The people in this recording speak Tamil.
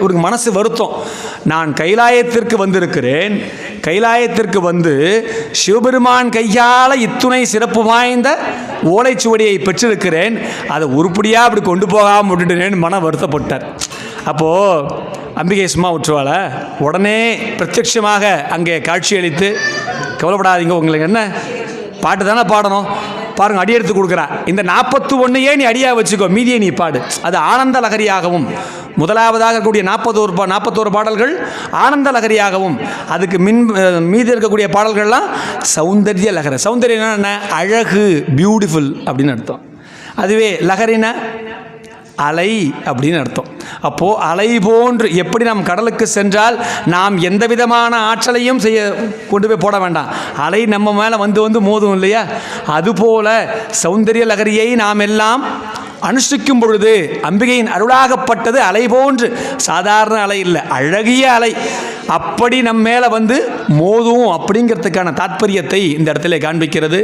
இவருக்கு மனசு வருத்தம். நான் கைலாயத்திற்கு வந்திருக்கிறேன், கைலாயத்திற்கு வந்து சிவபெருமான் கையால் இத்துணை சிறப்பு வாய்ந்த ஓலைச்சுவடியை பெற்றிருக்கிறேன், அதை உருப்படியாக அப்படி கொண்டு போகாமல் விட்டுட்டேன்னு மன வருத்தப்பட்டார். அப்போது அம்பிகை சும்மா விட்டுருவாள, உடனே பிரத்யட்சமாக அங்கே காட்சியளித்து, கவலைப்படாதீங்க, உங்களுக்கு என்ன பாட்டு தானே பாடணும், பாருங்க அடி எடுத்து கொடுக்குறா, இந்த 41 நீ அடியாக வச்சுக்கோ, மீதியை நீ பாடு. அது ஆனந்த லகரியாகவும், முதலாவதாக இருக்கக்கூடிய 41 பாடல்கள் ஆனந்த லகரியாகவும், அதுக்கு மீதி இருக்கக்கூடிய பாடல்கள்லாம் சௌந்தர்ய லகரி. சௌந்தர்யம் என்ன? அழகு, பியூட்டிஃபுல் அப்படின்னு அர்த்தம். அதுவே லகரினா அலை அப்படின்னு அர்த்தம். அப்போது அலை போன்று எப்படி நாம் கடலுக்கு சென்றால் நாம் எந்த விதமான ஆற்றலையும் கொண்டு போய் போட வேண்டாம், அலை நம்ம மேலே வந்து மோதும் இல்லையா, அதுபோல சௌந்தர்ய லகரியை நாம் எல்லாம் அனுஷ்டிக்கும் பொழுது அம்பிகையின் அருளாகப்பட்டது அலை போன்று, சாதாரண அலை இல்லை, அழகிய அலை, அப்படி நம்ம மேலே வந்து மோதும் அப்படிங்கிறதுக்கான தாற்பயத்தை இந்த இடத்துல காண்பிக்கிறது.